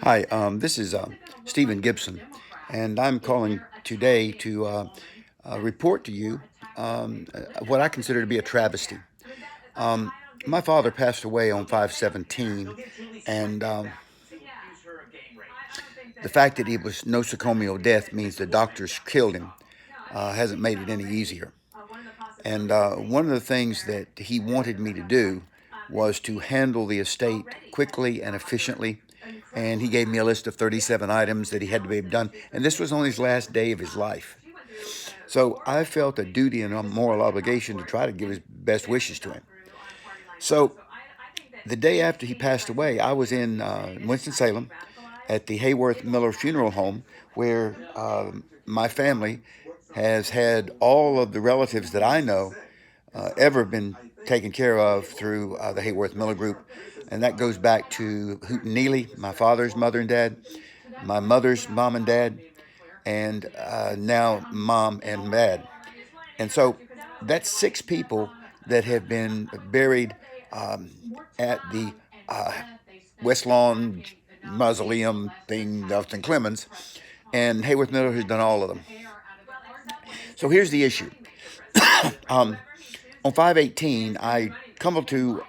Hi, this is Stephen Gibson, and I'm calling today to report to you what I consider to be a travesty. Um, my father passed away on 5/17, and the fact that he was nosocomial death means the doctors killed him hasn't made it any easier. And one of the things that he wanted me to do was to handle the estate quickly and efficiently. And he gave me a list of 37 items that he had to be done. And this was on his last day of his life. So I felt a duty and a moral obligation to try to give his best wishes to him. So the day after he passed away, I was in Winston-Salem at the Hayworth Miller Funeral Home, where my family has had all of the relatives that I know ever been taken care of through the Hayworth Miller Group. And that goes back to Hoot and Neely, my father's mother and dad, my mother's mom and dad, and now mom and dad. And so that's six people that have been buried um, at the uh, West Lawn Mausoleum thing, Nelson Clemens, and Hayworth Miller has done all of them. So here's the issue. um, on 5/18, I come to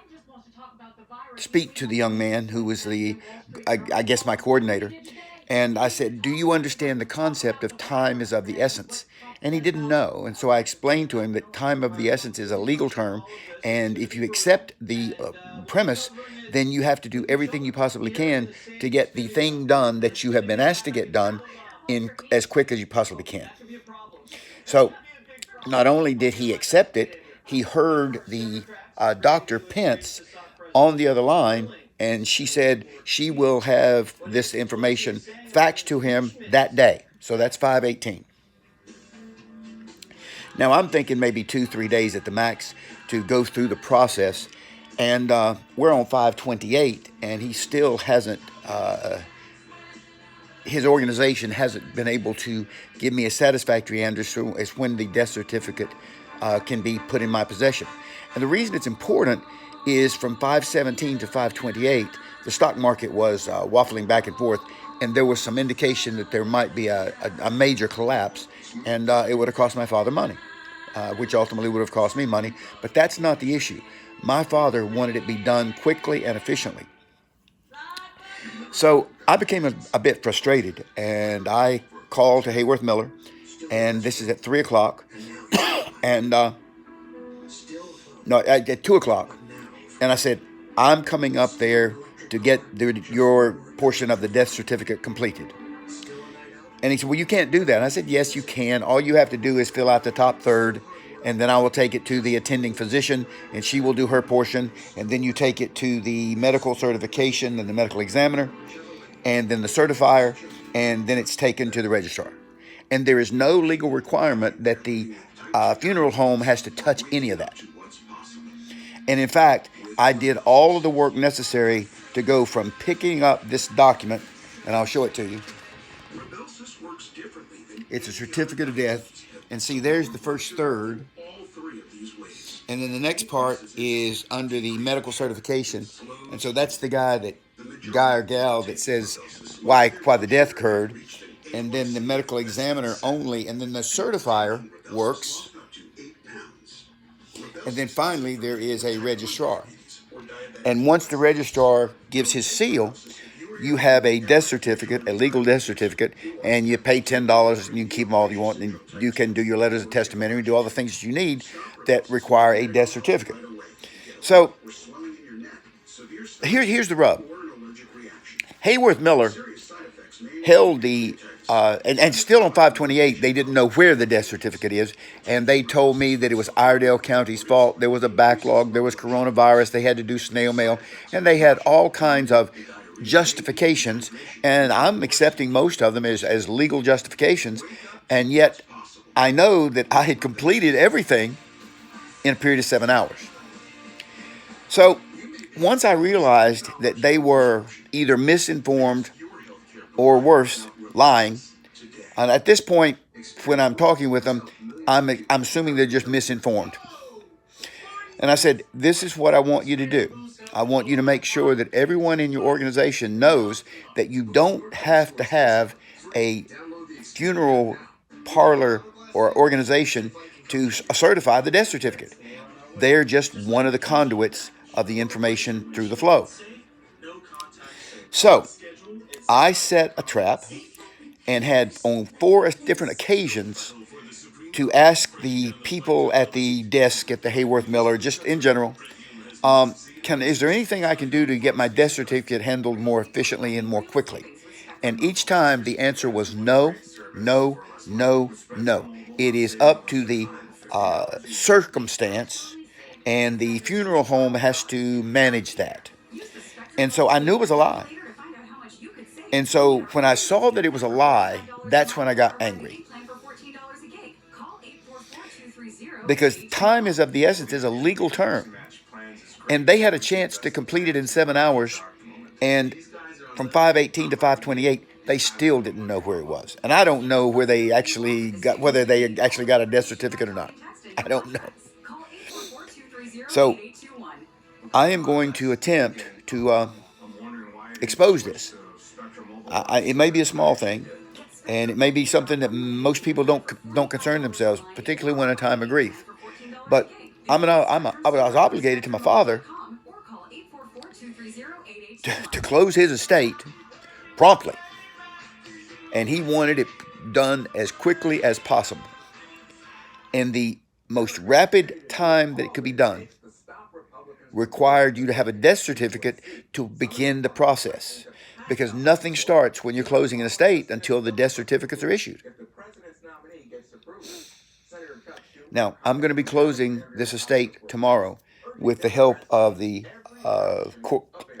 speak to the young man who was I guess, my coordinator. And I said, "Do you understand the concept of time is of the essence?" And he didn't know. And so I explained to him that time of the essence is a legal term. And if you accept the premise, then you have to do everything you possibly can to get the thing done that you have been asked to get done in as quick as you possibly can. So not only did he accept it, he heard the Dr. Pence on the other line, and she said she will have this information faxed to him that day. So that's 5/18. Now I'm thinking maybe 2, 3 days at the max to go through the process, and we're on 5/28, and he still hasn't. His organization hasn't been able to give me a satisfactory answer as when the death certificate can be put in my possession. And the reason it's important is from 5/17 to 5/28, the stock market was waffling back and forth, and there was some indication that there might be a major collapse, and it would have cost my father money, which ultimately would have cost me money. But that's not the issue. My father wanted it be done quickly and efficiently. So I became a bit frustrated, and I called to Hayworth Miller, and this is at 3 o'clock, and no, at 2 o'clock, and I said, "I'm coming up there to get your portion of the death certificate completed." And he said, "Well, you can't do that." And I said, "Yes, you can. All you have to do is fill out the top third, and then I will take it to the attending physician, and she will do her portion, and then you take it to the medical certification and the medical examiner, and then the certifier, and then it's taken to the registrar. And there is no legal requirement that the funeral home has to touch any of that. And in fact, I did all of the work necessary to go from picking up this document, and I'll show it to you. It's a certificate of death. And see, there's the first third. And then the next part is under the medical certification. And so that's the guy or gal that says why the death occurred. And then the medical examiner only. And then the certifier works. And then finally, there is a registrar. And once the registrar gives his seal, you have a death certificate, a legal death certificate, and you pay $10 and you can keep them all you want, and you can do your letters of testamentary and do all the things that you need that require a death certificate. So here's the rub. Hayworth Miller held and still on 5/28, they didn't know where the death certificate is, and they told me that it was Iredell County's fault. There was a backlog, there was coronavirus, they had to do snail mail, and they had all kinds of justifications, and I'm accepting most of them as legal justifications, and yet I know that I had completed everything in a period of 7 hours. So once I realized that they were either misinformed or worse, lying, and at this point, when I'm talking with them, I'm assuming they're just misinformed. And I said, "This is what I want you to do. I want you to make sure that everyone in your organization knows that you don't have to have a funeral parlor or organization to certify the death certificate. They're just one of the conduits of the information through the flow. So I set a trap and had on 4 different occasions to ask the people at the desk at the Hayworth Miller, just in general, is there anything I can do to get my death certificate handled more efficiently and more quickly? And each time the answer was no, no, no, no. It is up to the circumstance, and the funeral home has to manage that. And so I knew it was a lie. And so when I saw that it was a lie, that's when I got angry. Because time is of the essence is a legal term. And they had a chance to complete it in 7 hours. And from 5:18 to 5:28, they still didn't know where it was. And I don't know whether they actually got a death certificate or not. I don't know. So I am going to attempt to expose this. It may be a small thing, and it may be something that most people don't concern themselves, particularly when a time of grief. But I was obligated to my father to close his estate promptly, and he wanted it done as quickly as possible. And the most rapid time that it could be done required you to have a death certificate to begin the process, because nothing starts when you're closing an estate until the death certificates are issued. Now, I'm going to be closing this estate tomorrow with the help of the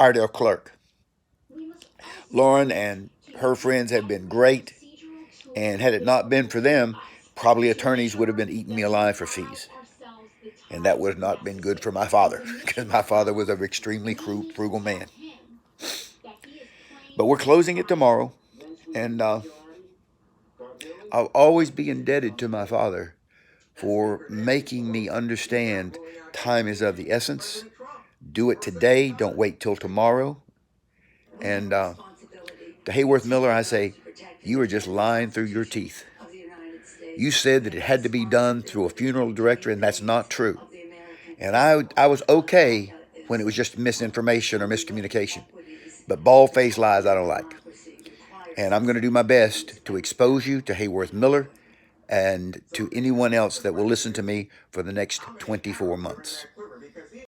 Iredell clerk. Lauren and her friends have been great, and had it not been for them, probably attorneys would have been eating me alive for fees. And that would have not been good for my father, because my father was an extremely frugal man. But we're closing it tomorrow, and I'll always be indebted to my father for making me understand time is of the essence. Do it today. Don't wait till tomorrow. And to Hayworth Miller, I say, you are just lying through your teeth. You said that it had to be done through a funeral director, and that's not true. And I was okay when it was just misinformation or miscommunication. But bald-faced lies I don't like. And I'm going to do my best to expose you to Hayworth Miller and to anyone else that will listen to me for the next 24 months.